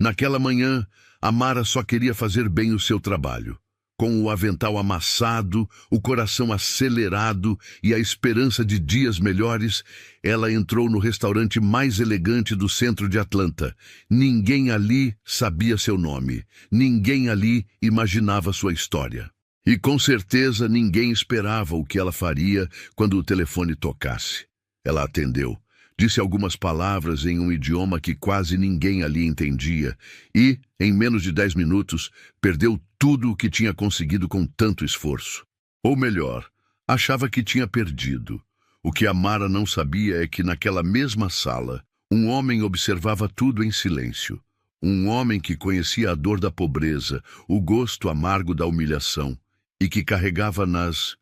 Naquela manhã, Amara só queria fazer bem o seu trabalho. Com o avental amassado, o coração acelerado e a esperança de dias melhores, ela entrou no restaurante mais elegante do centro de Atlanta. Ninguém ali sabia seu nome. Ninguém ali imaginava sua história. E com certeza ninguém esperava o que ela faria quando o telefone tocasse. Ela atendeu. Disse algumas palavras em um idioma que quase ninguém ali entendia e, em menos de 10 minutos, perdeu tudo o que tinha conseguido com tanto esforço. Ou melhor, achava que tinha perdido. O que Amara não sabia é que naquela mesma sala, um homem observava tudo em silêncio. Um homem que conhecia a dor da pobreza, o gosto amargo da humilhação e que carregava nas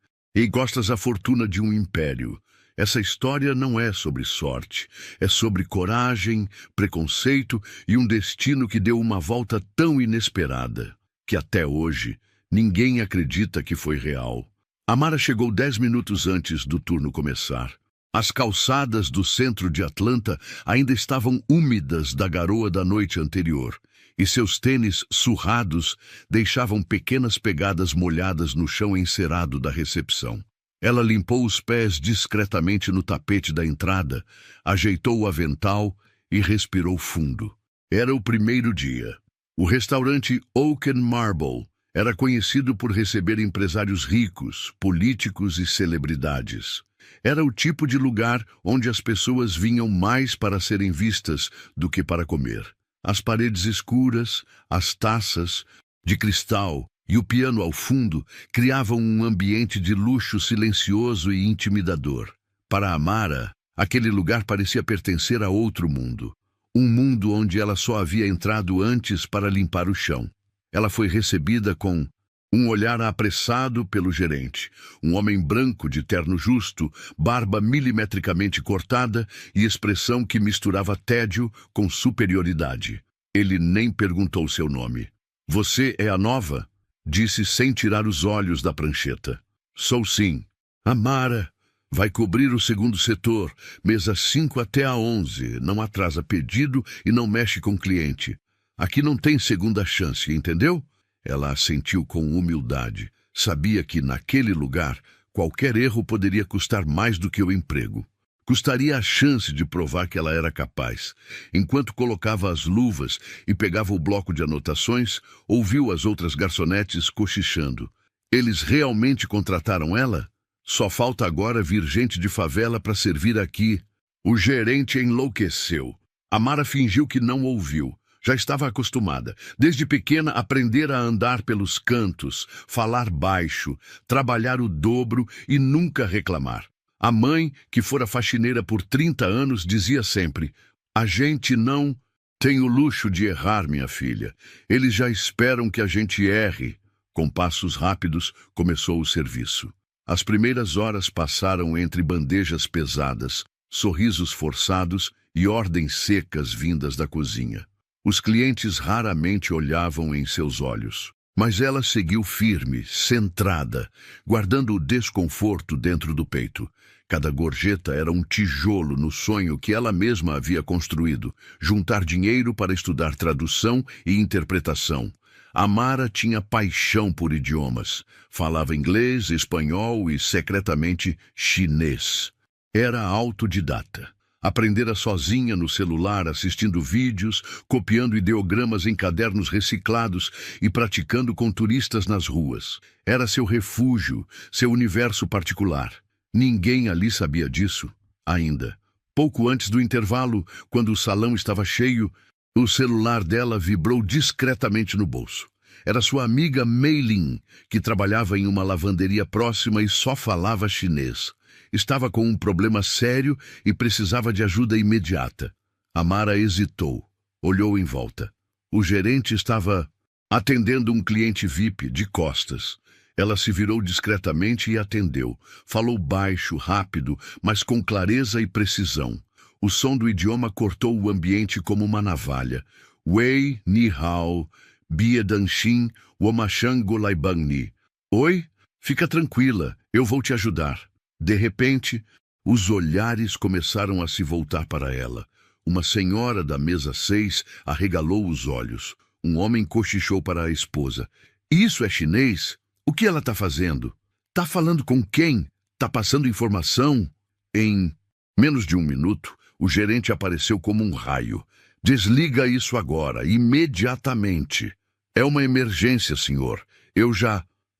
costas a fortuna de um império. Essa história não é sobre sorte, é sobre coragem, preconceito e um destino que deu uma volta tão inesperada que até hoje ninguém acredita que foi real. Amara chegou 10 minutos antes do turno começar. As calçadas do centro de Atlanta ainda estavam úmidas da garoa da noite anterior, e seus tênis surrados deixavam pequenas pegadas molhadas no chão encerado da recepção. Ela limpou os pés discretamente no tapete da entrada, ajeitou o avental e respirou fundo. Era o primeiro dia. O restaurante Oak and Marble era conhecido por receber empresários ricos, políticos e celebridades. Era o tipo de lugar onde as pessoas vinham mais para serem vistas do que para comer. As paredes escuras, as taças de cristal e o piano ao fundo criavam um ambiente de luxo silencioso e intimidador. Para Amara, aquele lugar parecia pertencer a outro mundo. Um mundo onde ela só havia entrado antes para limpar o chão. Ela foi recebida com um olhar apressado pelo gerente, um homem branco de terno justo, barba milimetricamente cortada e expressão que misturava tédio com superioridade. Ele nem perguntou seu nome. "Você é a nova?" Disse sem tirar os olhos da prancheta. "Sou sim." "Amara vai cobrir o segundo setor, mesa 5 até a 11. Não atrasa pedido e não mexe com cliente. Aqui não tem segunda chance, entendeu?" Ela assentiu com humildade. Sabia que, naquele lugar, qualquer erro poderia custar mais do que o emprego. Custaria a chance de provar que ela era capaz. Enquanto colocava as luvas e pegava o bloco de anotações, ouviu as outras garçonetes cochichando. Eles realmente contrataram ela? Só falta agora vir gente de favela para servir aqui. O gerente enlouqueceu. Amara fingiu que não ouviu. Já estava acostumada. Desde pequena aprendera a andar pelos cantos, falar baixo, trabalhar o dobro e nunca reclamar. A mãe, que fora faxineira por 30 anos, dizia sempre: "A gente não tem o luxo de errar, minha filha. Eles já esperam que a gente erre." Com passos rápidos, começou o serviço. As primeiras horas passaram entre bandejas pesadas, sorrisos forçados e ordens secas vindas da cozinha. Os clientes raramente olhavam em seus olhos. Mas ela seguiu firme, centrada, guardando o desconforto dentro do peito. Cada gorjeta era um tijolo no sonho que ela mesma havia construído, juntar dinheiro para estudar tradução e interpretação. Amara tinha paixão por idiomas. Falava inglês, espanhol e, secretamente, chinês. Era autodidata. Aprendera sozinha no celular, assistindo vídeos, copiando ideogramas em cadernos reciclados e praticando com turistas nas ruas. Era seu refúgio, seu universo particular. Ninguém ali sabia disso, ainda. Pouco antes do intervalo, quando o salão estava cheio, o celular dela vibrou discretamente no bolso. Era sua amiga Mei Lin, que trabalhava em uma lavanderia próxima e só falava chinês. Estava com um problema sério e precisava de ajuda imediata. Amara hesitou, olhou em volta. O gerente estava atendendo um cliente VIP de costas. Ela se virou discretamente e atendeu. Falou baixo, rápido, mas com clareza e precisão. O som do idioma cortou o ambiente como uma navalha. Wei, ni hao, bie danshin, womashang golaibangni. Oi? Fica tranquila, eu vou te ajudar. De repente, os olhares começaram a se voltar para ela. Uma senhora da mesa 6 arregalou os olhos. Um homem cochichou para a esposa. Isso é chinês? O que ela está fazendo? Está falando com quem? Está passando informação? Em menos de um minuto, o gerente apareceu como um raio. Desliga isso agora, imediatamente. É uma emergência, senhor.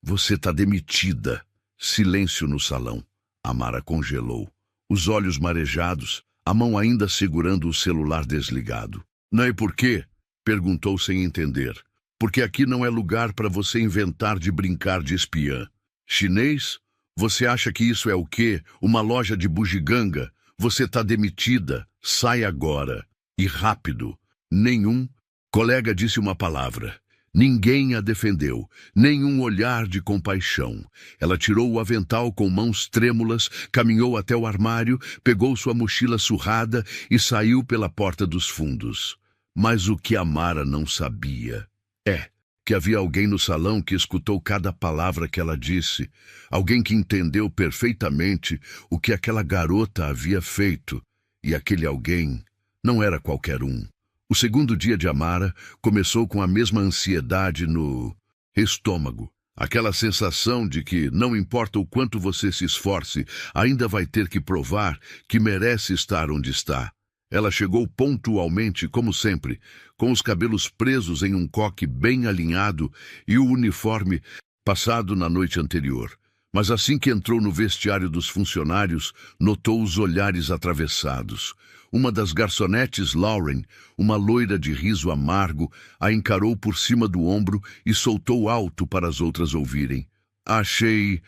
Você está demitida. Silêncio no salão. Amara congelou. Os olhos marejados, a mão ainda segurando o celular desligado. Não é por quê? Perguntou sem entender. Porque aqui não é lugar para você inventar de brincar de espiã. Chinês? Você acha que isso é o quê? Uma loja de bugiganga? Você está demitida. Sai agora. E rápido. Nenhum colega disse uma palavra. Ninguém a defendeu, nenhum olhar de compaixão. Ela tirou o avental com mãos trêmulas, caminhou até o armário, pegou sua mochila surrada e saiu pela porta dos fundos. Mas o que Amara não sabia é que havia alguém no salão que escutou cada palavra que ela disse, alguém que entendeu perfeitamente o que aquela garota havia feito, e aquele alguém não era qualquer um. O segundo dia de Amara começou com a mesma ansiedade no estômago. Aquela sensação de que, não importa o quanto você se esforce, ainda vai ter que provar que merece estar onde está. Ela chegou pontualmente, como sempre, com os cabelos presos em um coque bem alinhado e o uniforme passado na noite anterior. Mas assim que entrou no vestiário dos funcionários, notou os olhares atravessados. Uma das garçonetes, Lauren, uma loira de riso amargo, a encarou por cima do ombro e soltou alto para as outras ouvirem. Achei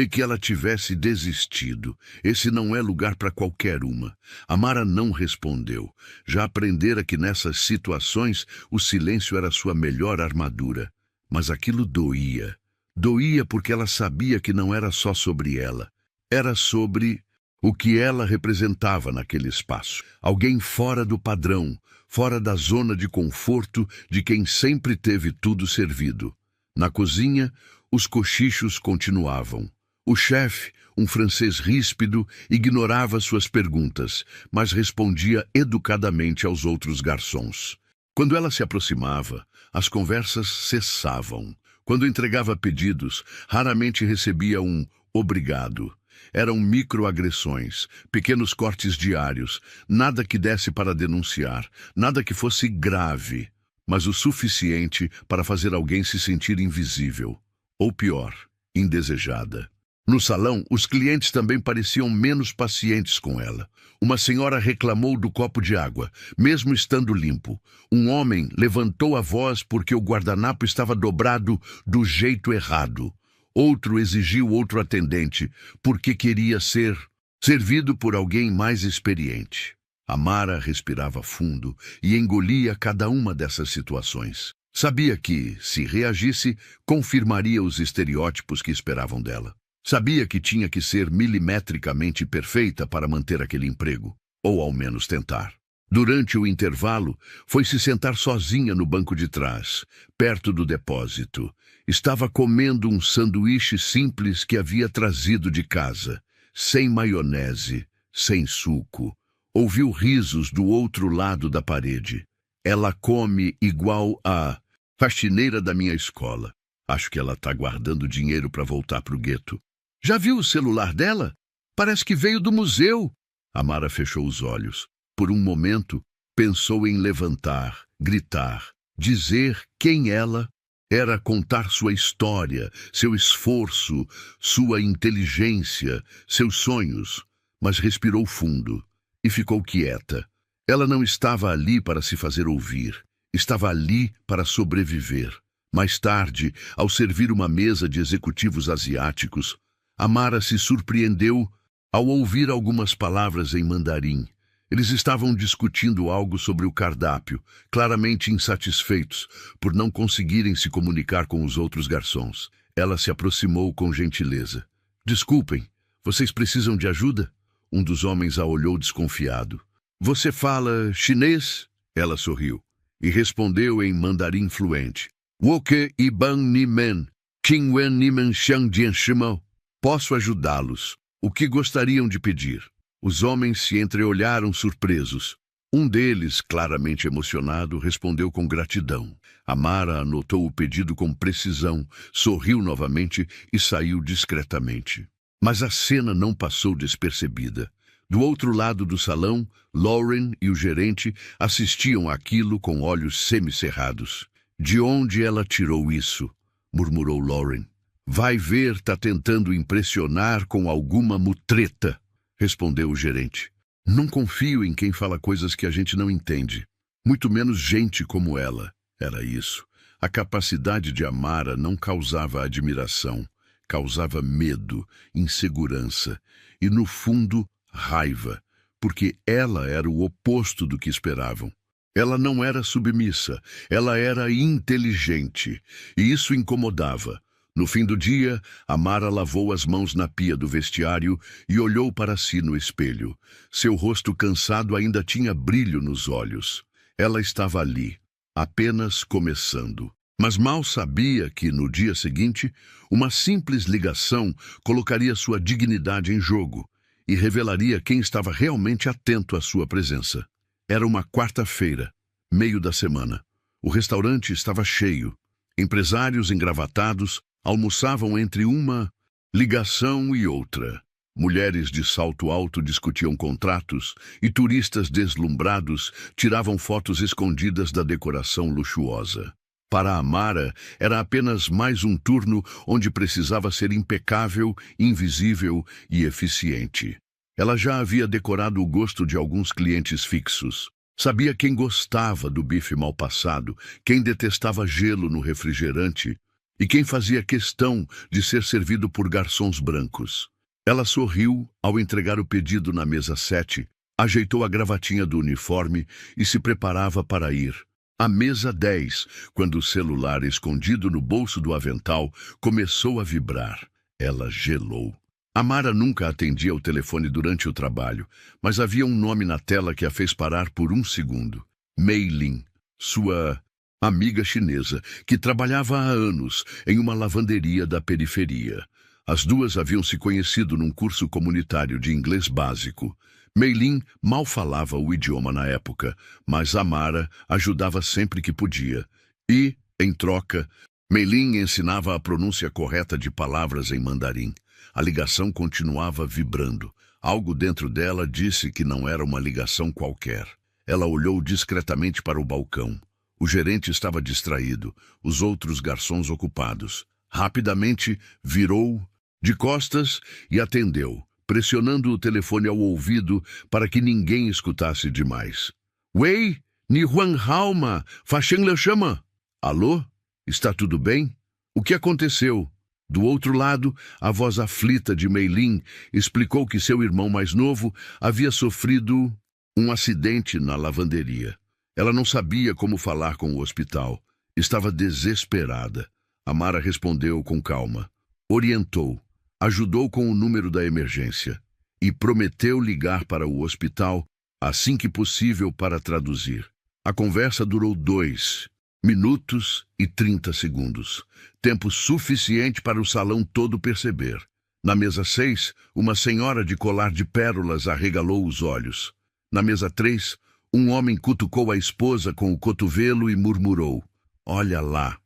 que ela tivesse desistido. Esse não é lugar para qualquer uma. Amara não respondeu. Já aprendera que nessas situações o silêncio era sua melhor armadura. Mas aquilo doía. Doía porque ela sabia que não era só sobre ela. Era sobre o que ela representava naquele espaço. Alguém fora do padrão, fora da zona de conforto de quem sempre teve tudo servido. Na cozinha, os cochichos continuavam. O chefe, um francês ríspido, ignorava suas perguntas, mas respondia educadamente aos outros garçons. Quando ela se aproximava, as conversas cessavam. Quando entregava pedidos, raramente recebia um obrigado. Eram microagressões, pequenos cortes diários, nada que desse para denunciar, nada que fosse grave, mas o suficiente para fazer alguém se sentir invisível, ou pior, indesejada. No salão, os clientes também pareciam menos pacientes com ela. Uma senhora reclamou do copo de água, mesmo estando limpo. Um homem levantou a voz porque o guardanapo estava dobrado do jeito errado. Outro exigiu outro atendente porque queria ser servido por alguém mais experiente. Amara respirava fundo e engolia cada uma dessas situações. Sabia que, se reagisse, confirmaria os estereótipos que esperavam dela. Sabia que tinha que ser milimetricamente perfeita para manter aquele emprego, ou ao menos tentar. Durante o intervalo, foi se sentar sozinha no banco de trás, perto do depósito. Estava comendo um sanduíche simples que havia trazido de casa, sem maionese, sem suco. Ouviu risos do outro lado da parede. Ela come igual a faxineira da minha escola. Acho que ela está guardando dinheiro para voltar para o gueto. Já viu o celular dela? Parece que veio do museu. Amara fechou os olhos. Por um momento, pensou em levantar, gritar, dizer quem ela era, contar sua história, seu esforço, sua inteligência, seus sonhos, mas respirou fundo e ficou quieta. Ela não estava ali para se fazer ouvir, estava ali para sobreviver. Mais tarde, ao servir uma mesa de executivos asiáticos, Amara se surpreendeu ao ouvir algumas palavras em mandarim. Eles estavam discutindo algo sobre o cardápio, claramente insatisfeitos por não conseguirem se comunicar com os outros garçons. Ela se aproximou com gentileza. Desculpem, vocês precisam de ajuda? Um dos homens a olhou desconfiado. Você fala chinês? Ela sorriu e respondeu em mandarim fluente. Woke Iban Nimen, Qingwen Nimen Xiangjian Shimao. Posso ajudá-los. O que gostariam de pedir? Os homens se entreolharam surpresos. Um deles, claramente emocionado, respondeu com gratidão. Amara anotou o pedido com precisão, sorriu novamente e saiu discretamente. Mas a cena não passou despercebida. Do outro lado do salão, Lauren e o gerente assistiam àquilo com olhos semicerrados. "De onde ela tirou isso?" murmurou Lauren. "Vai ver, tá tentando impressionar com alguma mutreta", respondeu o gerente. "Não confio em quem fala coisas que a gente não entende. Muito menos gente como ela." Era isso. A capacidade de Amara não causava admiração. Causava medo, insegurança e, no fundo, raiva, porque ela era o oposto do que esperavam. Ela não era submissa, ela era inteligente, e isso incomodava. No fim do dia, Amara lavou as mãos na pia do vestiário e olhou para si no espelho. Seu rosto cansado ainda tinha brilho nos olhos. Ela estava ali, apenas começando. Mas mal sabia que, no dia seguinte, uma simples ligação colocaria sua dignidade em jogo e revelaria quem estava realmente atento à sua presença. Era uma quarta-feira, meio da semana. O restaurante estava cheio. Empresários engravatados almoçavam entre uma ligação e outra. Mulheres de salto alto discutiam contratos e turistas deslumbrados tiravam fotos escondidas da decoração luxuosa. Para Amara, era apenas mais um turno onde precisava ser impecável, invisível e eficiente. Ela já havia decorado o gosto de alguns clientes fixos. Sabia quem gostava do bife mal passado, quem detestava gelo no refrigerante e quem fazia questão de ser servido por garçons brancos. Ela sorriu ao entregar o pedido na mesa 7, ajeitou a gravatinha do uniforme e se preparava para ir. À mesa 10, quando o celular escondido no bolso do avental começou a vibrar. Ela gelou. Amara nunca atendia o telefone durante o trabalho, mas havia um nome na tela que a fez parar por um segundo. Mei Lin, sua amiga chinesa, que trabalhava há anos em uma lavanderia da periferia. As duas haviam se conhecido num curso comunitário de inglês básico. Mei Lin mal falava o idioma na época, mas Amara ajudava sempre que podia. E, em troca, Mei Lin ensinava a pronúncia correta de palavras em mandarim. A ligação continuava vibrando. Algo dentro dela disse que não era uma ligação qualquer. Ela olhou discretamente para o balcão. O gerente estava distraído, os outros garçons ocupados. Rapidamente, virou de costas e atendeu, pressionando o telefone ao ouvido para que ninguém escutasse demais. "Wei, ni Huang Hao ma, fa Sheng Le chama." "Alô? Está tudo bem? O que aconteceu?" Do outro lado, a voz aflita de Mei Lin explicou que seu irmão mais novo havia sofrido um acidente na lavanderia. Ela não sabia como falar com o hospital. Estava desesperada. Amara respondeu com calma. Orientou. Ajudou com o número da emergência. E prometeu ligar para o hospital assim que possível para traduzir. A conversa durou 2 minutos e 30 segundos. Tempo suficiente para o salão todo perceber. Na mesa 6, uma senhora de colar de pérolas arregalou os olhos. Na mesa 3, um homem cutucou a esposa com o cotovelo e murmurou. "Olha lá,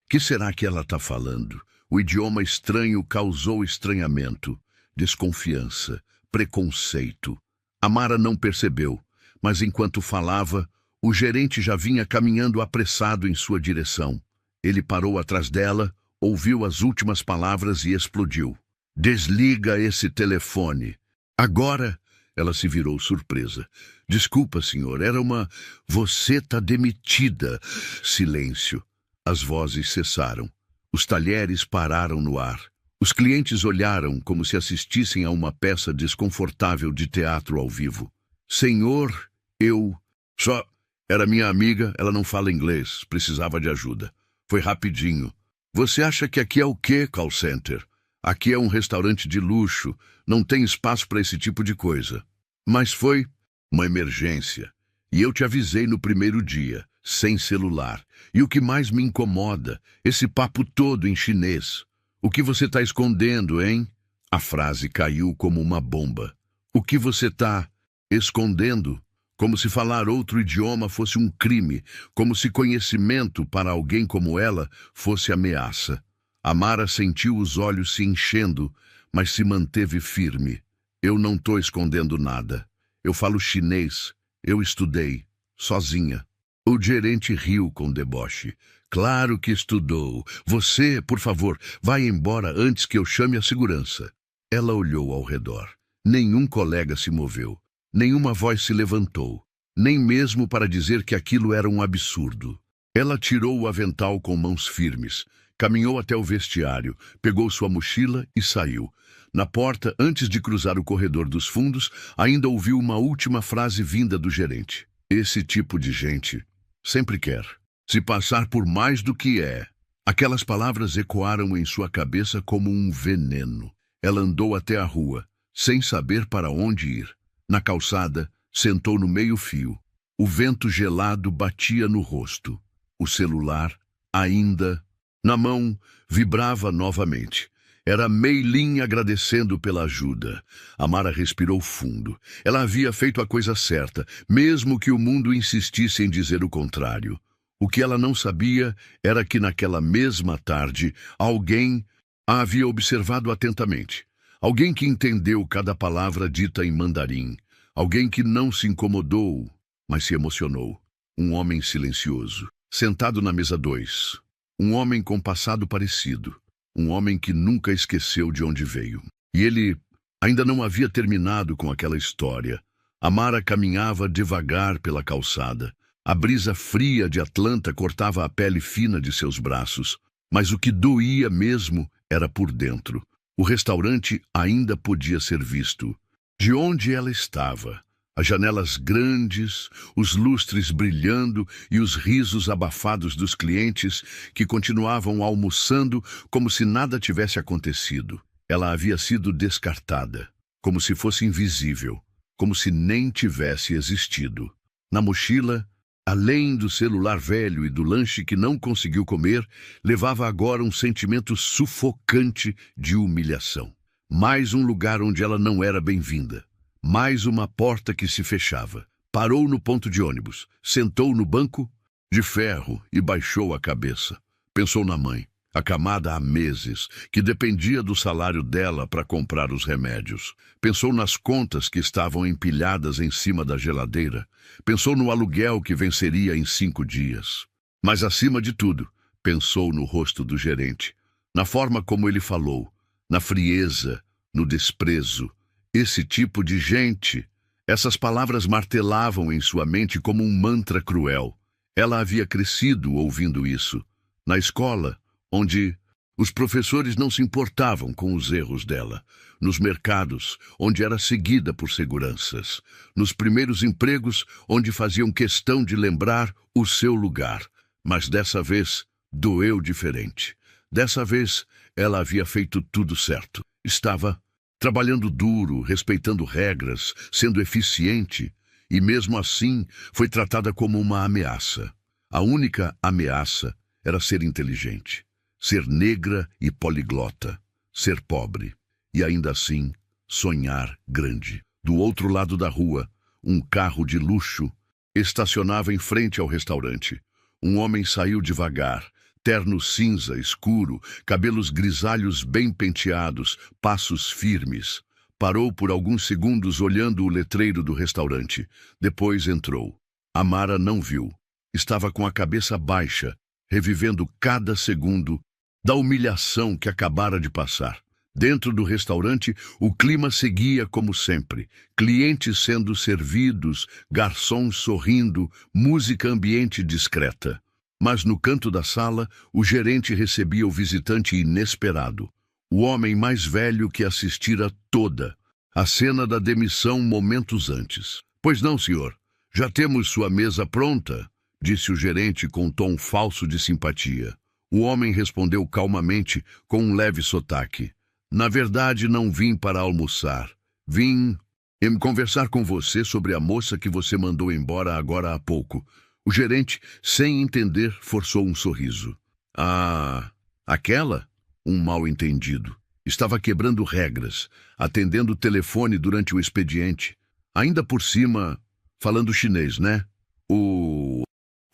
que será que ela está falando?" O idioma estranho causou estranhamento, desconfiança, preconceito. Amara não percebeu, mas enquanto falava, o gerente já vinha caminhando apressado em sua direção. Ele parou atrás dela, ouviu as últimas palavras e explodiu. "Desliga esse telefone." "Agora?" Ela se virou surpresa. "Desculpa, senhor, era uma... Você tá demitida." Silêncio. As vozes cessaram. Os talheres pararam no ar. Os clientes olharam como se assistissem a uma peça desconfortável de teatro ao vivo. "Senhor, eu... Só... Era minha amiga, ela não fala inglês, precisava de ajuda. Foi rapidinho. Você acha que aqui é o quê, call center? Aqui é um restaurante de luxo, não tem espaço para esse tipo de coisa." "Mas foi uma emergência. E eu te avisei no primeiro dia, sem celular. E o que mais me incomoda, esse papo todo em chinês. O que você está escondendo, hein?" A frase caiu como uma bomba. "O que você está escondendo?" como se falar outro idioma fosse um crime, como se conhecimento para alguém como ela fosse ameaça. Amara sentiu os olhos se enchendo, mas se manteve firme. Eu não estou escondendo nada. Eu falo chinês. Eu estudei. Sozinha. O gerente riu com deboche. Claro que estudou. Você, por favor, vai embora antes que eu chame a segurança. Ela olhou ao redor. Nenhum colega se moveu. Nenhuma voz se levantou. Nem mesmo para dizer que aquilo era um absurdo. Ela tirou o avental com mãos firmes. Caminhou até o vestiário, pegou sua mochila e saiu. Na porta, antes de cruzar o corredor dos fundos, ainda ouviu uma última frase vinda do gerente. Esse tipo de gente sempre quer se passar por mais do que é. Aquelas palavras ecoaram em sua cabeça como um veneno. Ela andou até a rua, sem saber para onde ir. Na calçada, sentou no meio-fio. O vento gelado batia no rosto. O celular, ainda na mão, vibrava novamente. Era Mei Lin agradecendo pela ajuda. Amara respirou fundo. Ela havia feito a coisa certa, mesmo que o mundo insistisse em dizer o contrário. O que ela não sabia era que naquela mesma tarde, alguém a havia observado atentamente. Alguém que entendeu cada palavra dita em mandarim. Alguém que não se incomodou, mas se emocionou. Um homem silencioso, sentado na mesa 2. Um homem com passado parecido. Um homem que nunca esqueceu de onde veio. E ele ainda não havia terminado com aquela história. Amara caminhava devagar pela calçada. A brisa fria de Atlanta cortava a pele fina de seus braços. Mas o que doía mesmo era por dentro. O restaurante ainda podia ser visto. De onde ela estava, as janelas grandes, os lustres brilhando e os risos abafados dos clientes que continuavam almoçando como se nada tivesse acontecido. Ela havia sido descartada, como se fosse invisível, como se nem tivesse existido. Na mochila, além do celular velho e do lanche que não conseguiu comer, levava agora um sentimento sufocante de humilhação. Mais um lugar onde ela não era bem-vinda. Mais uma porta que se fechava. Parou no ponto de ônibus, sentou no banco de ferro e baixou a cabeça. Pensou na mãe, acamada há meses, que dependia do salário dela para comprar os remédios. Pensou nas contas que estavam empilhadas em cima da geladeira. Pensou no aluguel que venceria em 5 dias. Mas, acima de tudo, pensou no rosto do gerente, na forma como ele falou, na frieza, no desprezo. Esse tipo de gente, essas palavras martelavam em sua mente como um mantra cruel. Ela havia crescido ouvindo isso. Na escola, onde os professores não se importavam com os erros dela. Nos mercados, onde era seguida por seguranças. Nos primeiros empregos, onde faziam questão de lembrar o seu lugar. Mas dessa vez, doeu diferente. Dessa vez, ela havia feito tudo certo. Estava trabalhando duro, respeitando regras, sendo eficiente, e mesmo assim foi tratada como uma ameaça. A única ameaça era ser inteligente, ser negra e poliglota, ser pobre, e ainda assim sonhar grande. Do outro lado da rua, um carro de luxo estacionava em frente ao restaurante. Um homem saiu devagar, terno cinza escuro, cabelos grisalhos bem penteados, passos firmes. Parou por alguns segundos olhando o letreiro do restaurante. Depois entrou. Amara não viu. Estava com a cabeça baixa, revivendo cada segundo da humilhação que acabara de passar. Dentro do restaurante, o clima seguia como sempre. Clientes sendo servidos, garçons sorrindo, música ambiente discreta. Mas no canto da sala, o gerente recebia o visitante inesperado. O homem mais velho que assistira toda a cena da demissão momentos antes. Pois não, senhor. Já temos sua mesa pronta, disse o gerente com um tom falso de simpatia. O homem respondeu calmamente, com um leve sotaque. Na verdade, não vim para almoçar. Vim conversar com você sobre a moça que você mandou embora agora há pouco. O gerente, sem entender, forçou um sorriso. Ah, aquela? Um mal-entendido. Estava quebrando regras, atendendo o telefone durante o expediente. Ainda por cima, falando chinês, né? O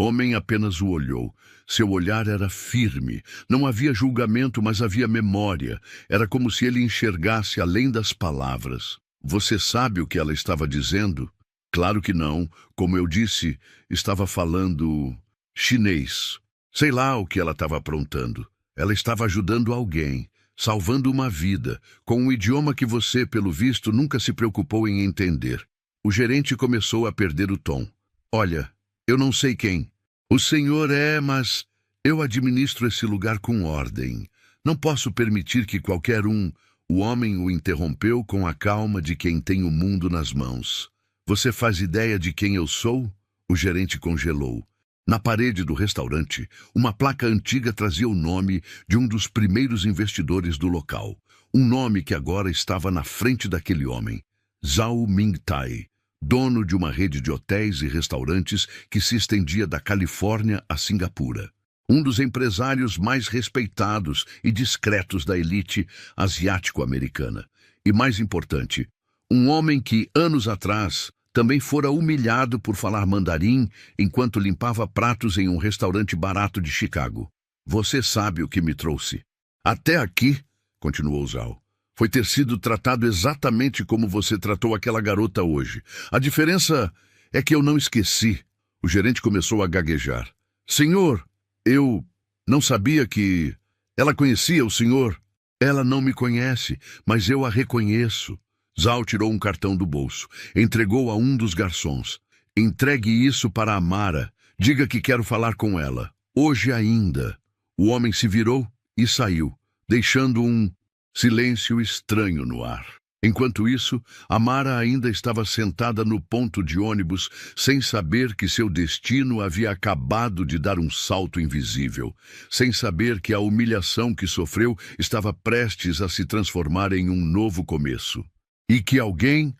homem apenas o olhou. Seu olhar era firme. Não havia julgamento, mas havia memória. Era como se ele enxergasse além das palavras. Você sabe o que ela estava dizendo? Claro que não. Como eu disse, estava falando chinês. Sei lá o que ela estava aprontando. Ela estava ajudando alguém, salvando uma vida, com um idioma que você, pelo visto, nunca se preocupou em entender. O gerente começou a perder o tom. Olha, eu não sei quem. O senhor é, mas eu administro esse lugar com ordem. Não posso permitir que qualquer um... O homem o interrompeu com a calma de quem tem o mundo nas mãos. Você faz ideia de quem eu sou? O gerente congelou. Na parede do restaurante, uma placa antiga trazia o nome de um dos primeiros investidores do local. Um nome que agora estava na frente daquele homem. Zhao Mingtai, dono de uma rede de hotéis e restaurantes que se estendia da Califórnia a Singapura. Um dos empresários mais respeitados e discretos da elite asiático-americana. E mais importante, um homem que, anos atrás, também fora humilhado por falar mandarim enquanto limpava pratos em um restaurante barato de Chicago. Você sabe o que me trouxe. Até aqui, continuou Zhao, foi ter sido tratado exatamente como você tratou aquela garota hoje. A diferença é que eu não esqueci. O gerente começou a gaguejar. Senhor, eu não sabia que... Ela conhecia o senhor? Ela não me conhece, mas eu a reconheço. Zhao tirou um cartão do bolso. Entregou a um dos garçons. Entregue isso para a Mara. Diga que quero falar com ela. Hoje ainda. O homem se virou e saiu, deixando um silêncio estranho no ar. Enquanto isso, a Mara ainda estava sentada no ponto de ônibus, sem saber que seu destino havia acabado de dar um salto invisível, sem saber que a humilhação que sofreu estava prestes a se transformar em um novo começo. E que alguém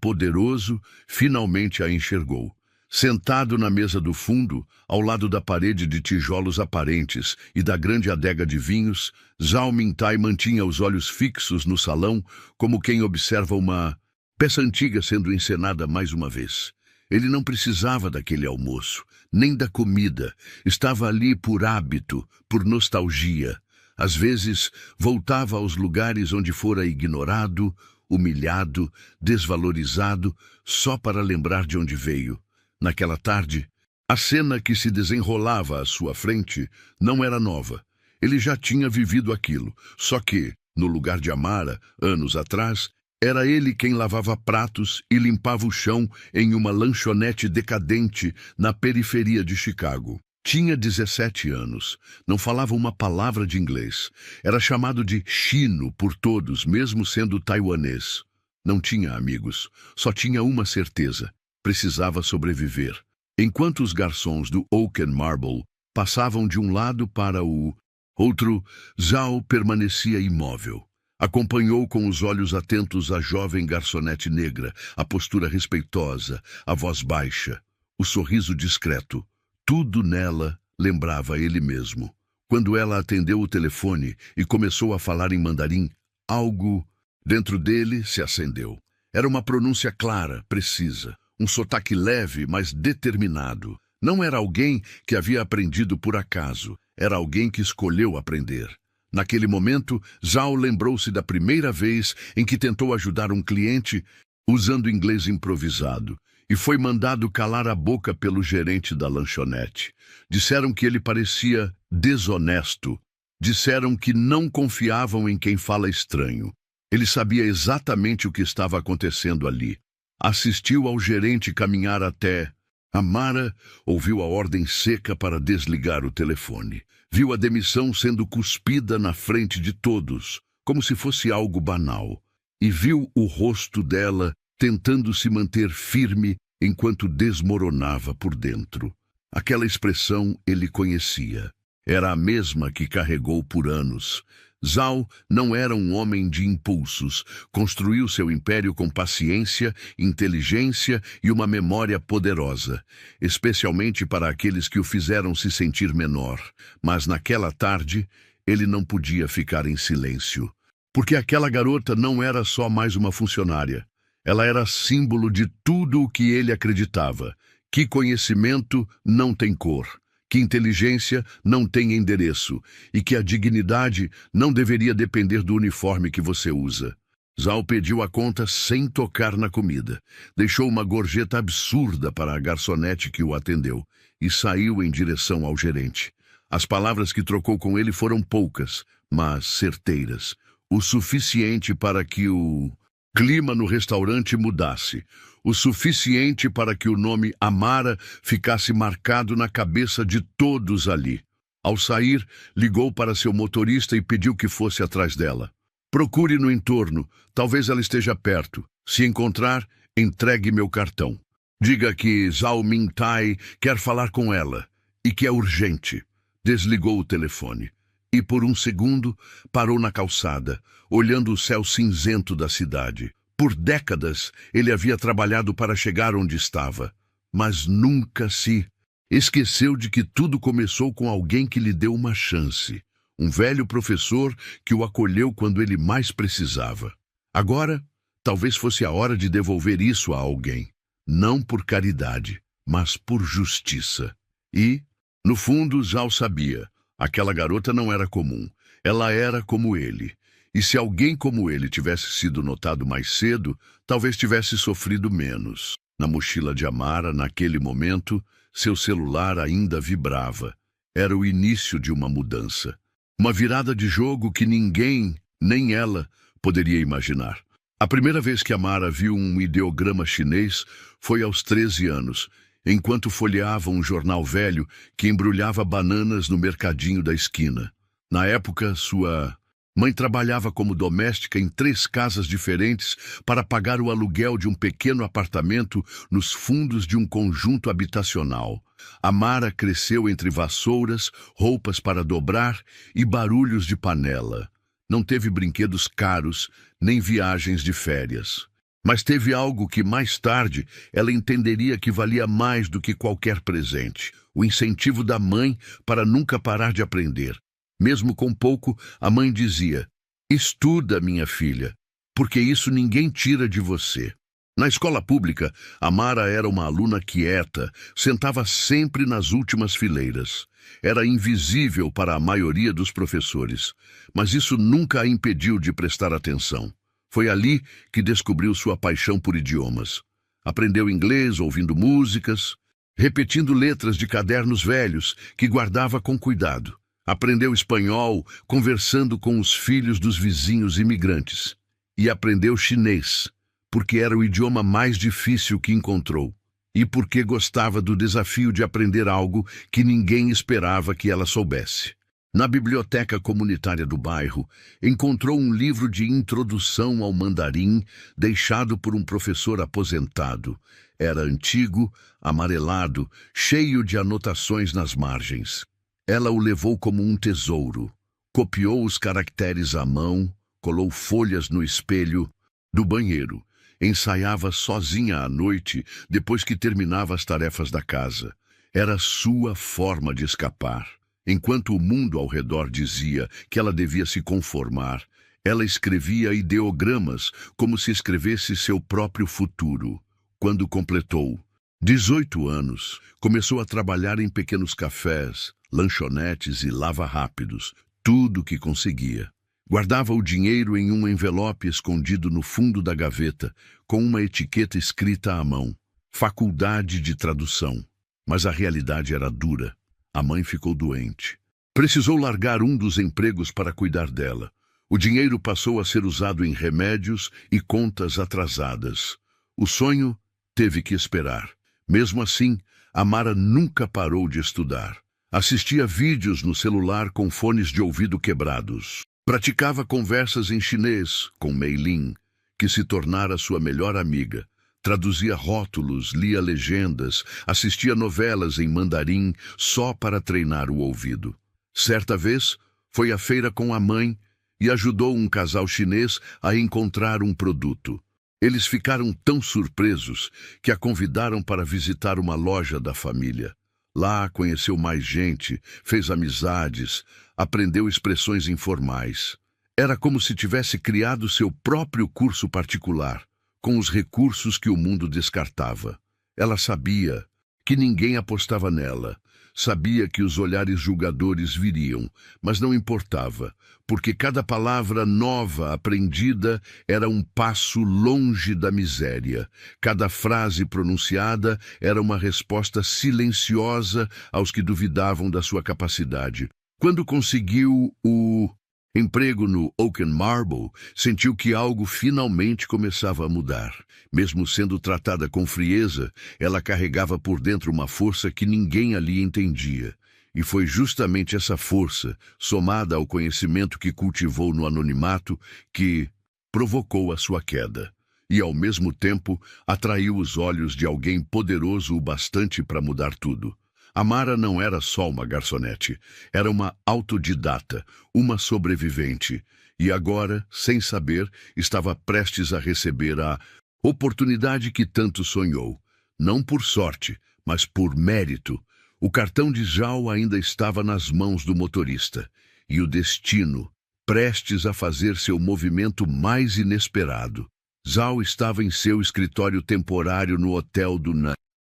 poderoso, finalmente a enxergou. Sentado na mesa do fundo, ao lado da parede de tijolos aparentes e da grande adega de vinhos, Zhao Mingtai mantinha os olhos fixos no salão, como quem observa uma peça antiga sendo encenada mais uma vez. Ele não precisava daquele almoço, nem da comida. Estava ali por hábito, por nostalgia. Às vezes, voltava aos lugares onde fora ignorado, humilhado, desvalorizado, só para lembrar de onde veio. Naquela tarde, a cena que se desenrolava à sua frente não era nova. Ele já tinha vivido aquilo, só que, no lugar de Amara, anos atrás, era ele quem lavava pratos e limpava o chão em uma lanchonete decadente na periferia de Chicago. Tinha 17 anos, não falava uma palavra de inglês. Era chamado de chino por todos, mesmo sendo taiwanês. Não tinha amigos, só tinha uma certeza. Precisava sobreviver. Enquanto os garçons do Oak and Marble passavam de um lado para o outro, Zhao permanecia imóvel. Acompanhou com os olhos atentos a jovem garçonete negra, a postura respeitosa, a voz baixa, o sorriso discreto. Tudo nela lembrava ele mesmo. Quando ela atendeu o telefone e começou a falar em mandarim, algo dentro dele se acendeu. Era uma pronúncia clara, precisa. Um sotaque leve, mas determinado. Não era alguém que havia aprendido por acaso. Era alguém que escolheu aprender. Naquele momento, Zhao lembrou-se da primeira vez em que tentou ajudar um cliente usando inglês improvisado e foi mandado calar a boca pelo gerente da lanchonete. Disseram que ele parecia desonesto. Disseram que não confiavam em quem fala estranho. Ele sabia exatamente o que estava acontecendo ali. Assistiu ao gerente caminhar até... Amara ouviu a ordem seca para desligar o telefone. Viu a demissão sendo cuspida na frente de todos, como se fosse algo banal. E viu o rosto dela tentando se manter firme enquanto desmoronava por dentro. Aquela expressão ele conhecia. Era a mesma que carregou por anos. Zhao não era um homem de impulsos. Construiu seu império com paciência, inteligência e uma memória poderosa, especialmente para aqueles que o fizeram se sentir menor. Mas naquela tarde, ele não podia ficar em silêncio. Porque aquela garota não era só mais uma funcionária. Ela era símbolo de tudo o que ele acreditava: que conhecimento não tem cor, que inteligência não tem endereço e que a dignidade não deveria depender do uniforme que você usa. Zal pediu a conta sem tocar na comida. Deixou uma gorjeta absurda para a garçonete que o atendeu e saiu em direção ao gerente. As palavras que trocou com ele foram poucas, mas certeiras, o suficiente para que o clima no restaurante mudasse, o suficiente para que o nome Amara ficasse marcado na cabeça de todos ali. Ao sair, ligou para seu motorista e pediu que fosse atrás dela. Procure no entorno, talvez ela esteja perto. Se encontrar, entregue meu cartão. Diga que Zhao Mingtai quer falar com ela e que é urgente. Desligou o telefone e, por um segundo, parou na calçada, olhando o céu cinzento da cidade. Por décadas, ele havia trabalhado para chegar onde estava, mas nunca se esqueceu de que tudo começou com alguém que lhe deu uma chance. Um velho professor que o acolheu quando ele mais precisava. Agora, talvez fosse a hora de devolver isso a alguém. Não por caridade, mas por justiça. E, no fundo, Zhao sabia. Aquela garota não era comum. Ela era como ele. E se alguém como ele tivesse sido notado mais cedo, talvez tivesse sofrido menos. Na mochila de Amara, naquele momento, seu celular ainda vibrava. Era o início de uma mudança. Uma virada de jogo que ninguém, nem ela, poderia imaginar. A primeira vez que Amara viu um ideograma chinês foi aos 13 anos, enquanto folheava um jornal velho que embrulhava bananas no mercadinho da esquina. Na época, sua mãe trabalhava como doméstica em 3 casas diferentes para pagar o aluguel de um pequeno apartamento nos fundos de um conjunto habitacional. Amara cresceu entre vassouras, roupas para dobrar e barulhos de panela. Não teve brinquedos caros, nem viagens de férias. Mas teve algo que mais tarde ela entenderia que valia mais do que qualquer presente: o incentivo da mãe para nunca parar de aprender. Mesmo com pouco, a mãe dizia: "Estuda, minha filha, porque isso ninguém tira de você." Na escola pública, Amara era uma aluna quieta, sentava sempre nas últimas fileiras. Era invisível para a maioria dos professores, mas isso nunca a impediu de prestar atenção. Foi ali que descobriu sua paixão por idiomas. Aprendeu inglês ouvindo músicas, repetindo letras de cadernos velhos que guardava com cuidado. Aprendeu espanhol conversando com os filhos dos vizinhos imigrantes. E aprendeu chinês, porque era o idioma mais difícil que encontrou. E porque gostava do desafio de aprender algo que ninguém esperava que ela soubesse. Na biblioteca comunitária do bairro, encontrou um livro de introdução ao mandarim deixado por um professor aposentado. Era antigo, amarelado, cheio de anotações nas margens. Ela o levou como um tesouro. Copiou os caracteres à mão, colou folhas no espelho do banheiro. Ensaiava sozinha à noite, depois que terminava as tarefas da casa. Era sua forma de escapar. Enquanto o mundo ao redor dizia que ela devia se conformar, ela escrevia ideogramas como se escrevesse seu próprio futuro. Quando completou 18 anos, começou a trabalhar em pequenos cafés, lanchonetes e lava-rápidos, tudo o que conseguia. Guardava o dinheiro em um envelope escondido no fundo da gaveta, com uma etiqueta escrita à mão: Faculdade de Tradução. Mas a realidade era dura. A mãe ficou doente. Precisou largar um dos empregos para cuidar dela. O dinheiro passou a ser usado em remédios e contas atrasadas. O sonho teve que esperar. Mesmo assim, Amara nunca parou de estudar. Assistia vídeos no celular com fones de ouvido quebrados. Praticava conversas em chinês com Mei Lin, que se tornara sua melhor amiga. Traduzia rótulos, lia legendas, assistia novelas em mandarim só para treinar o ouvido. Certa vez, foi à feira com a mãe e ajudou um casal chinês a encontrar um produto. Eles ficaram tão surpresos que a convidaram para visitar uma loja da família. Lá conheceu mais gente, fez amizades, aprendeu expressões informais. Era como se tivesse criado seu próprio curso particular, com os recursos que o mundo descartava. Ela sabia que ninguém apostava nela. Sabia que os olhares julgadores viriam, mas não importava, porque cada palavra nova aprendida era um passo longe da miséria. Cada frase pronunciada era uma resposta silenciosa aos que duvidavam da sua capacidade. Quando conseguiu o emprego no Oak and Marble, sentiu que algo finalmente começava a mudar. Mesmo sendo tratada com frieza, ela carregava por dentro uma força que ninguém ali entendia. E foi justamente essa força, somada ao conhecimento que cultivou no anonimato, que provocou a sua queda. E, ao mesmo tempo, atraiu os olhos de alguém poderoso o bastante para mudar tudo. Amara não era só uma garçonete, era uma autodidata, uma sobrevivente. E agora, sem saber, estava prestes a receber a oportunidade que tanto sonhou. Não por sorte, mas por mérito. O cartão de Zhao ainda estava nas mãos do motorista. E o destino, prestes a fazer seu movimento mais inesperado. Zhao estava em seu escritório temporário no hotel do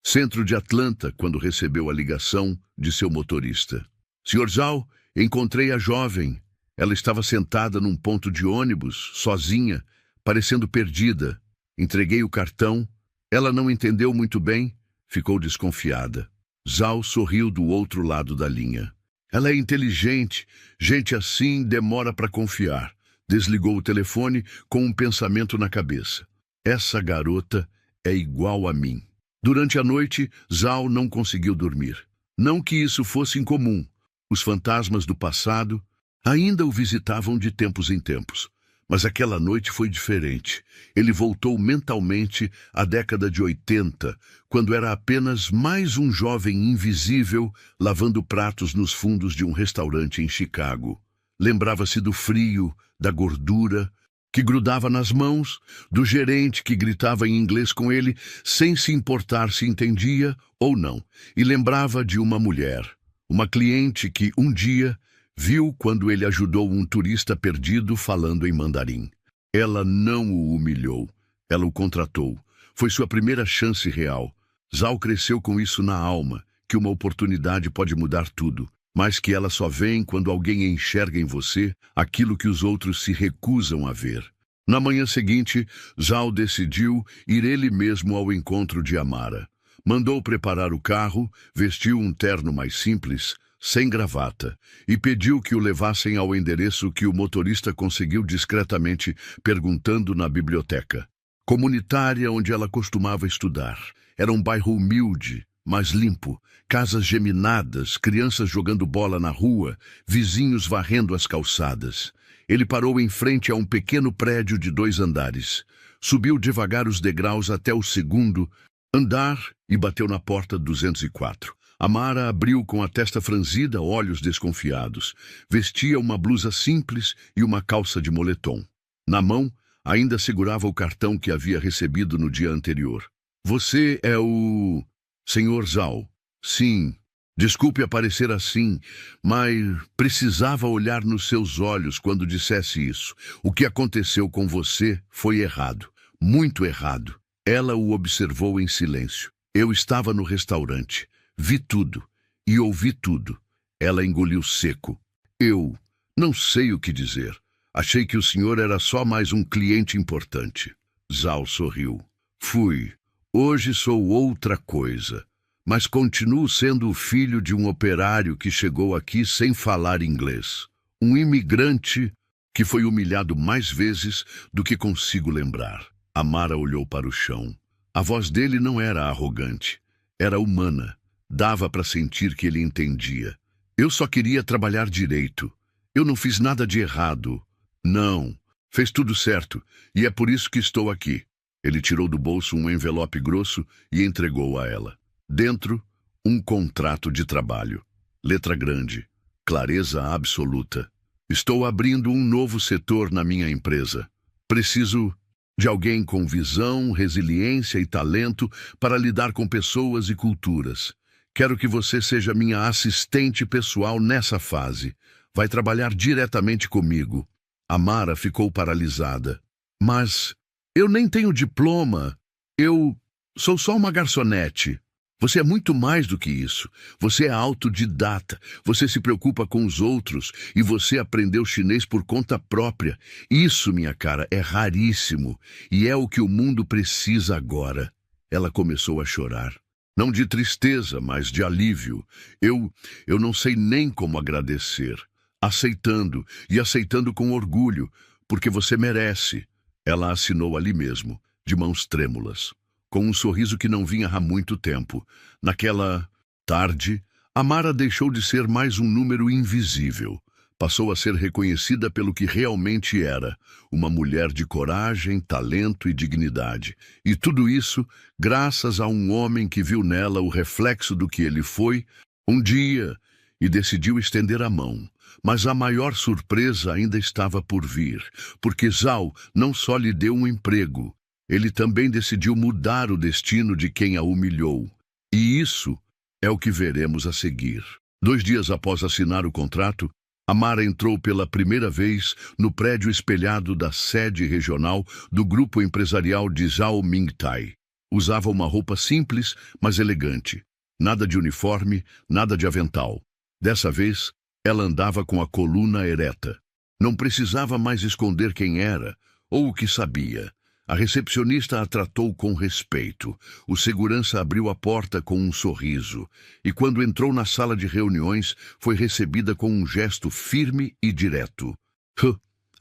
centro de Atlanta, quando recebeu a ligação de seu motorista. Sr. Zhao, encontrei a jovem. Ela estava sentada num ponto de ônibus, sozinha, parecendo perdida. Entreguei o cartão. Ela não entendeu muito bem, ficou desconfiada. Zhao sorriu do outro lado da linha. Ela é inteligente. Gente assim demora para confiar. Desligou o telefone com um pensamento na cabeça. Essa garota é igual a mim. Durante a noite, Zhao não conseguiu dormir. Não que isso fosse incomum. Os fantasmas do passado ainda o visitavam de tempos em tempos. Mas aquela noite foi diferente. Ele voltou mentalmente à década de 80, quando era apenas mais um jovem invisível lavando pratos nos fundos de um restaurante em Chicago. Lembrava-se do frio, da gordura que grudava nas mãos, do gerente que gritava em inglês com ele, sem se importar se entendia ou não. E lembrava de uma mulher, uma cliente que um dia viu quando ele ajudou um turista perdido falando em mandarim. Ela não o humilhou, ela o contratou. Foi sua primeira chance real. Zhao cresceu com isso na alma, que uma oportunidade pode mudar tudo, mas que ela só vem quando alguém enxerga em você aquilo que os outros se recusam a ver. Na manhã seguinte, Zhao decidiu ir ele mesmo ao encontro de Amara. Mandou preparar o carro, vestiu um terno mais simples, sem gravata, e pediu que o levassem ao endereço que o motorista conseguiu discretamente, perguntando na biblioteca comunitária onde ela costumava estudar. Era um bairro humilde, mas limpo, casas geminadas, crianças jogando bola na rua, vizinhos varrendo as calçadas. Ele parou em frente a um pequeno prédio de 2 andares. Subiu devagar os degraus até o segundo andar e bateu na porta 204. Amara abriu com a testa franzida, olhos desconfiados. Vestia uma blusa simples e uma calça de moletom. Na mão, ainda segurava o cartão que havia recebido no dia anterior. Você é o Sr. Zhao? Sim. Desculpe aparecer assim, mas precisava olhar nos seus olhos quando dissesse isso. O que aconteceu com você foi errado. Muito errado. Ela o observou em silêncio. Eu estava no restaurante. Vi tudo. E ouvi tudo. Ela engoliu seco. Eu não sei o que dizer. Achei que o senhor era só mais um cliente importante. Zhao sorriu. Fui. Hoje sou outra coisa. Mas continuo sendo o filho de um operário que chegou aqui sem falar inglês. Um imigrante que foi humilhado mais vezes do que consigo lembrar. Amara olhou para o chão. A voz dele não era arrogante. Era humana. Dava para sentir que ele entendia. Eu só queria trabalhar direito. Eu não fiz nada de errado. Não. Fez tudo certo. E é por isso que estou aqui. Ele tirou do bolso um envelope grosso e entregou a ela. Dentro, um contrato de trabalho. Letra grande. Clareza absoluta. Estou abrindo um novo setor na minha empresa. Preciso de alguém com visão, resiliência e talento para lidar com pessoas e culturas. Quero que você seja minha assistente pessoal nessa fase. Vai trabalhar diretamente comigo. Amara ficou paralisada. Mas Eu nem tenho diploma. Eu sou só uma garçonete. Você é muito mais do que isso. Você é autodidata. Você se preocupa com os outros e você aprendeu chinês por conta própria. Isso, minha cara, é raríssimo e é o que o mundo precisa agora. Ela começou a chorar. Não de tristeza, mas de alívio. Eu não sei nem como agradecer. Aceitando, e aceitando com orgulho, porque você merece. Ela assinou ali mesmo, de mãos trêmulas, com um sorriso que não vinha há muito tempo. Naquela tarde, Amara deixou de ser mais um número invisível. Passou a ser reconhecida pelo que realmente era, uma mulher de coragem, talento e dignidade. E tudo isso graças a um homem que viu nela o reflexo do que ele foi um dia e decidiu estender a mão. Mas a maior surpresa ainda estava por vir, porque Zhao não só lhe deu um emprego, ele também decidiu mudar o destino de quem a humilhou. E isso é o que veremos a seguir. 2 dias após assinar o contrato, Amara entrou pela primeira vez no prédio espelhado da sede regional do grupo empresarial de Zhao Mingtai. Usava uma roupa simples, mas elegante. Nada de uniforme, nada de avental. Dessa vez, ela andava com a coluna ereta. Não precisava mais esconder quem era ou o que sabia. A recepcionista a tratou com respeito. O segurança abriu a porta com um sorriso. E quando entrou na sala de reuniões, foi recebida com um gesto firme e direto.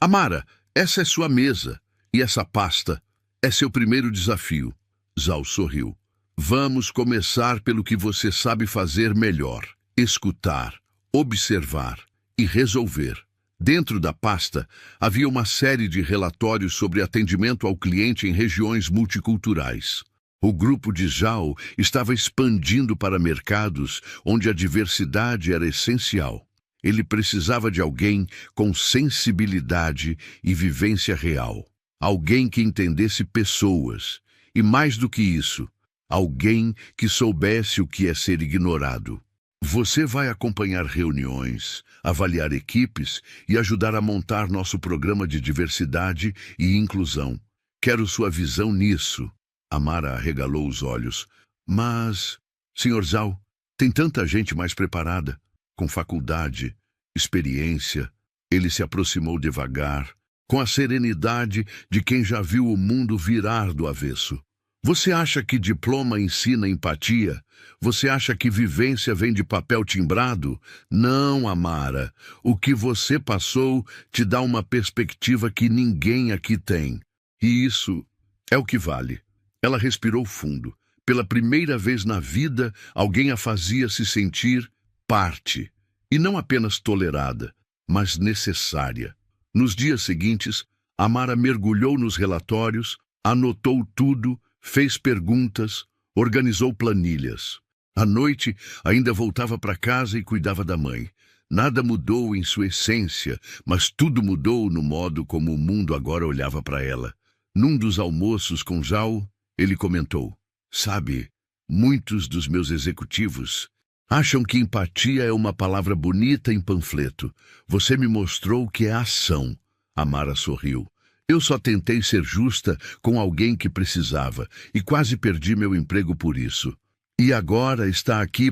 Amara, essa é sua mesa. E essa pasta é seu primeiro desafio. Zhao sorriu. Vamos começar pelo que você sabe fazer melhor. Escutar, observar e resolver. Dentro da pasta, havia uma série de relatórios sobre atendimento ao cliente em regiões multiculturais. O grupo de Zhao estava expandindo para mercados onde a diversidade era essencial. Ele precisava de alguém com sensibilidade e vivência real. Alguém que entendesse pessoas. E mais do que isso, alguém que soubesse o que é ser ignorado. Você vai acompanhar reuniões, avaliar equipes e ajudar a montar nosso programa de diversidade e inclusão. Quero sua visão nisso. Amara arregalou os olhos. Mas, Sr. Zhao, tem tanta gente mais preparada, com faculdade, experiência. Ele se aproximou devagar, com a serenidade de quem já viu o mundo virar do avesso. Você acha que diploma ensina empatia? Você acha que vivência vem de papel timbrado? Não, Amara. O que você passou te dá uma perspectiva que ninguém aqui tem. E isso é o que vale. Ela respirou fundo. Pela primeira vez na vida, alguém a fazia se sentir parte. E não apenas tolerada, mas necessária. Nos dias seguintes, Amara mergulhou nos relatórios, anotou tudo, fez perguntas, organizou planilhas. À noite, ainda voltava para casa e cuidava da mãe. Nada mudou em sua essência, mas tudo mudou no modo como o mundo agora olhava para ela. Num dos almoços com Zhao, ele comentou: Sabe, muitos dos meus executivos acham que empatia é uma palavra bonita em panfleto. Você me mostrou que é ação. Amara sorriu. Eu só tentei ser justa com alguém que precisava e quase perdi meu emprego por isso. E agora está aqui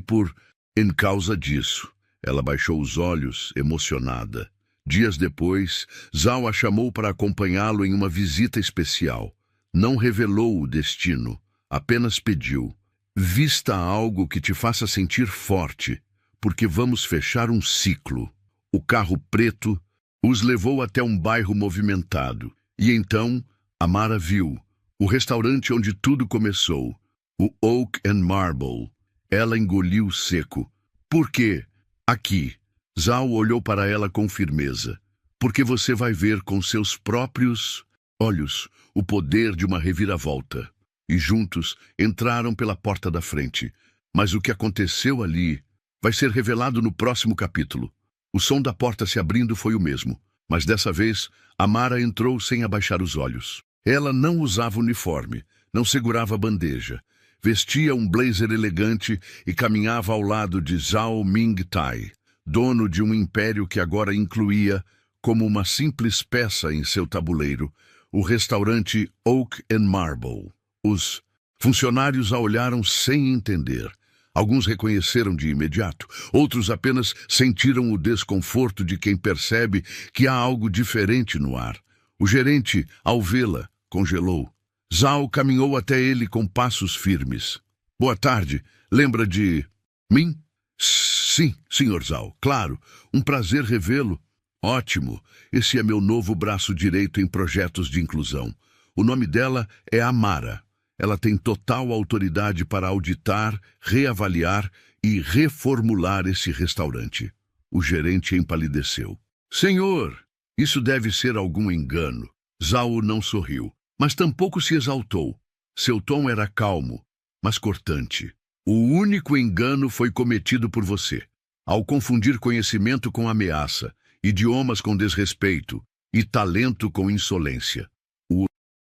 em causa disso. Ela baixou os olhos, emocionada. Dias depois, Zhao a chamou para acompanhá-lo em uma visita especial. Não revelou o destino, apenas pediu: vista algo que te faça sentir forte, porque vamos fechar um ciclo. O carro preto os levou até um bairro movimentado. E então, Amara viu o restaurante onde tudo começou, o Oak and Marble. Ela engoliu seco. Por quê? Aqui. Zhao olhou para ela com firmeza. Porque você vai ver com seus próprios olhos o poder de uma reviravolta. E juntos entraram pela porta da frente. Mas o que aconteceu ali vai ser revelado no próximo capítulo. O som da porta se abrindo foi o mesmo. Mas dessa vez, Amara entrou sem abaixar os olhos. Ela não usava uniforme, não segurava bandeja. Vestia um blazer elegante e caminhava ao lado de Zhao Mingtai, dono de um império que agora incluía, como uma simples peça em seu tabuleiro, o restaurante Oak and Marble. Os funcionários a olharam sem entender. Alguns reconheceram de imediato, outros apenas sentiram o desconforto de quem percebe que há algo diferente no ar. O gerente, ao vê-la, congelou. Zhao caminhou até ele com passos firmes. Boa tarde, lembra de mim? Sim, Sr. Zhao, claro. Um prazer revê-lo. Ótimo, esse é meu novo braço direito em projetos de inclusão. O nome dela é Amara. Ela tem total autoridade para auditar, reavaliar e reformular esse restaurante. O gerente empalideceu. Senhor, isso deve ser algum engano. Zhao não sorriu, mas tampouco se exaltou. Seu tom era calmo, mas cortante. O único engano foi cometido por você, ao confundir conhecimento com ameaça, idiomas com desrespeito e talento com insolência. O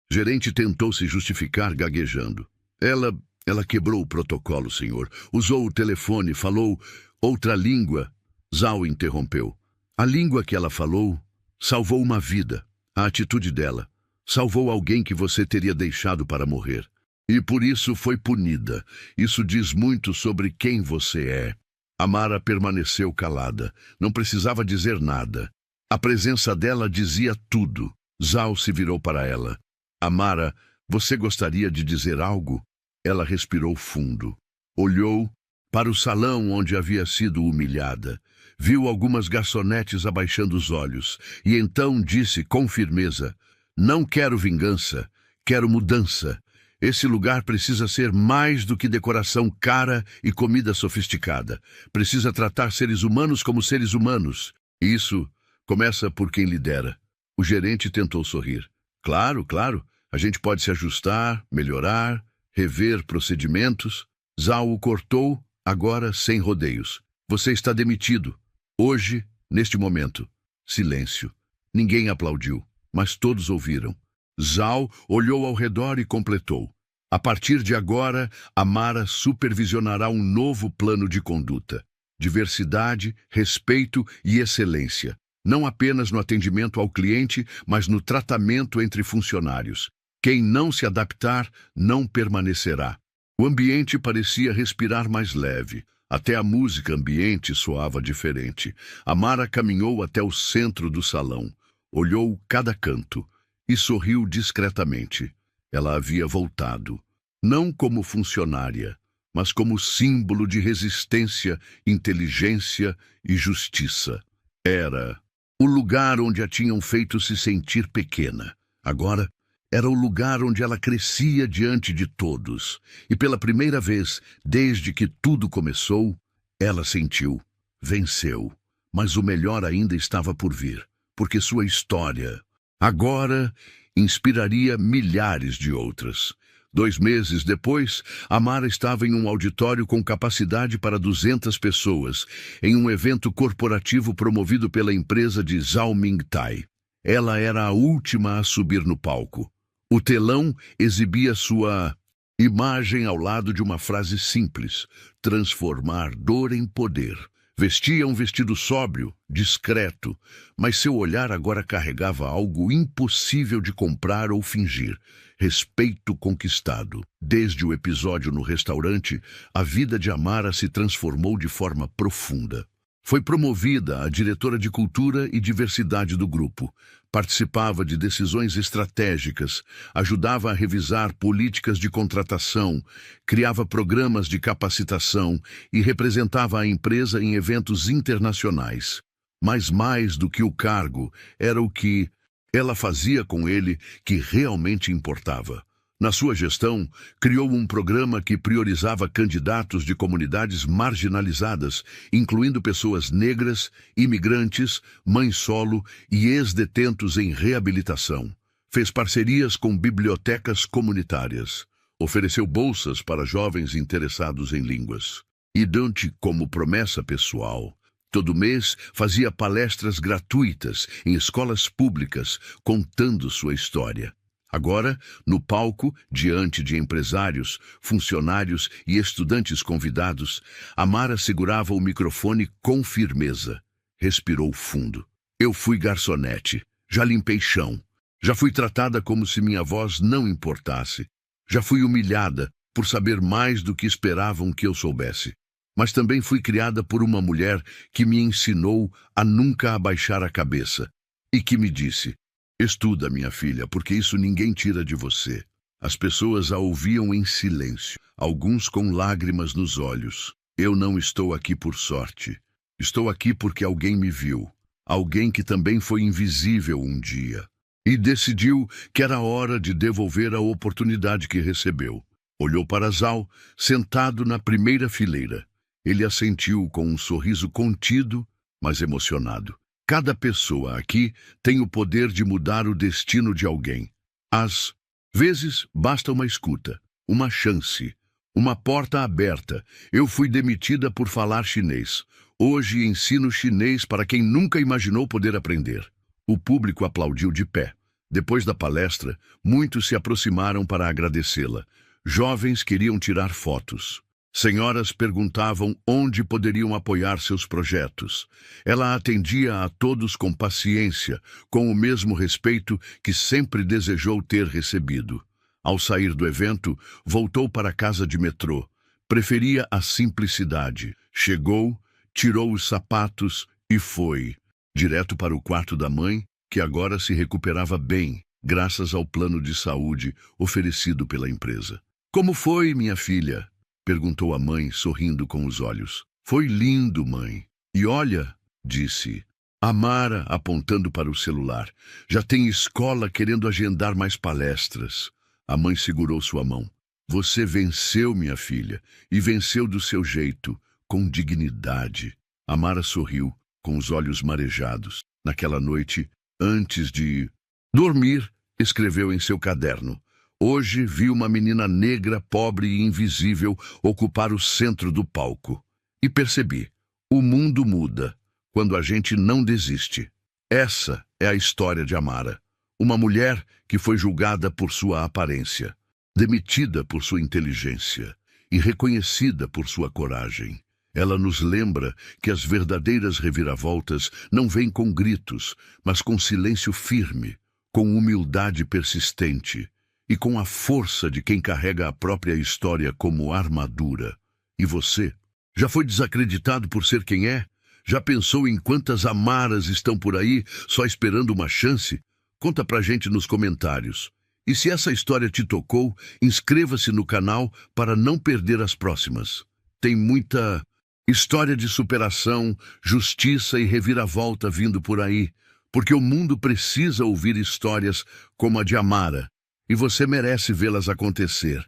gerente tentou se justificar gaguejando. Ela quebrou o protocolo, senhor. Usou o telefone, falou outra língua. Zhao interrompeu. A língua que ela falou salvou uma vida. A atitude dela salvou alguém que você teria deixado para morrer. E por isso foi punida. Isso diz muito sobre quem você é. Amara permaneceu calada. Não precisava dizer nada. A presença dela dizia tudo. Zhao se virou para ela. Amara, você gostaria de dizer algo? Ela respirou fundo. Olhou para o salão onde havia sido humilhada. Viu algumas garçonetes abaixando os olhos. E então disse com firmeza: não quero vingança, quero mudança. Esse lugar precisa ser mais do que decoração cara e comida sofisticada. Precisa tratar seres humanos como seres humanos. E isso começa por quem lidera. O gerente tentou sorrir. Claro, claro. A gente pode se ajustar, melhorar, rever procedimentos. Zhao o cortou, agora sem rodeios. Você está demitido. Hoje, neste momento. Silêncio. Ninguém aplaudiu, mas todos ouviram. Zhao olhou ao redor e completou. A partir de agora, Amara supervisionará um novo plano de conduta. Diversidade, respeito e excelência. Não apenas no atendimento ao cliente, mas no tratamento entre funcionários. Quem não se adaptar, não permanecerá. O ambiente parecia respirar mais leve. Até a música ambiente soava diferente. Amara caminhou até o centro do salão. Olhou cada canto e sorriu discretamente. Ela havia voltado, não como funcionária, mas como símbolo de resistência, inteligência e justiça. Era o lugar onde a tinham feito se sentir pequena. Agora, era o lugar onde ela crescia diante de todos. E pela primeira vez, desde que tudo começou, ela sentiu, venceu. Mas o melhor ainda estava por vir, porque sua história agora inspiraria milhares de outras. 2 meses depois, Amara estava em um auditório com capacidade para 200 pessoas, em um evento corporativo promovido pela empresa de Zhao Mingtai. Ela era a última a subir no palco. O telão exibia sua imagem ao lado de uma frase simples: transformar dor em poder. Vestia um vestido sóbrio, discreto, mas seu olhar agora carregava algo impossível de comprar ou fingir: respeito conquistado. Desde o episódio no restaurante, a vida de Amara se transformou de forma profunda. Foi promovida a diretora de cultura e diversidade do grupo. Participava de decisões estratégicas, ajudava a revisar políticas de contratação, criava programas de capacitação e representava a empresa em eventos internacionais. Mas mais do que o cargo, era o que ela fazia com ele que realmente importava. Na sua gestão, criou um programa que priorizava candidatos de comunidades marginalizadas, incluindo pessoas negras, imigrantes, mães solo e ex-detentos em reabilitação. Fez parcerias com bibliotecas comunitárias. Ofereceu bolsas para jovens interessados em línguas. E dante como promessa pessoal, todo mês fazia palestras gratuitas em escolas públicas, contando sua história. Agora, no palco, diante de empresários, funcionários e estudantes convidados, Amara segurava o microfone com firmeza. Respirou fundo. Eu fui garçonete. Já limpei chão. Já fui tratada como se minha voz não importasse. Já fui humilhada por saber mais do que esperavam que eu soubesse. Mas também fui criada por uma mulher que me ensinou a nunca abaixar a cabeça e que me disse: estuda, minha filha, porque isso ninguém tira de você. As pessoas a ouviam em silêncio, alguns com lágrimas nos olhos. Eu não estou aqui por sorte. Estou aqui porque alguém me viu. Alguém que também foi invisível um dia. E decidiu que era hora de devolver a oportunidade que recebeu. Olhou para Zal, sentado na primeira fileira. Ele assentiu com um sorriso contido, mas emocionado. Cada pessoa aqui tem o poder de mudar o destino de alguém. Às vezes, basta uma escuta, uma chance, uma porta aberta. Eu fui demitida por falar chinês. Hoje ensino chinês para quem nunca imaginou poder aprender. O público aplaudiu de pé. Depois da palestra, muitos se aproximaram para agradecê-la. Jovens queriam tirar fotos. Senhoras perguntavam onde poderiam apoiar seus projetos. Ela atendia a todos com paciência, com o mesmo respeito que sempre desejou ter recebido. Ao sair do evento, voltou para a casa de metrô. Preferia a simplicidade. Chegou, tirou os sapatos e foi direto para o quarto da mãe, que agora se recuperava bem, graças ao plano de saúde oferecido pela empresa. Como foi, minha filha? Perguntou a mãe, sorrindo com os olhos. Foi lindo, mãe. E olha, disse Amara, apontando para o celular. Já tem escola querendo agendar mais palestras. A mãe segurou sua mão. Você venceu, minha filha, e venceu do seu jeito, com dignidade. Amara sorriu, com os olhos marejados. Naquela noite, antes de dormir, escreveu em seu caderno: hoje vi uma menina negra, pobre e invisível ocupar o centro do palco. E percebi, o mundo muda quando a gente não desiste. Essa é a história de Amara. Uma mulher que foi julgada por sua aparência, demitida por sua inteligência e reconhecida por sua coragem. Ela nos lembra que as verdadeiras reviravoltas não vêm com gritos, mas com silêncio firme, com humildade persistente e com a força de quem carrega a própria história como armadura. E você? Já foi desacreditado por ser quem é? Já pensou em quantas Amaras estão por aí só esperando uma chance? Conta pra gente nos comentários. E se essa história te tocou, inscreva-se no canal para não perder as próximas. Tem muita história de superação, justiça e reviravolta vindo por aí, porque o mundo precisa ouvir histórias como a de Amara, e você merece vê-las acontecer.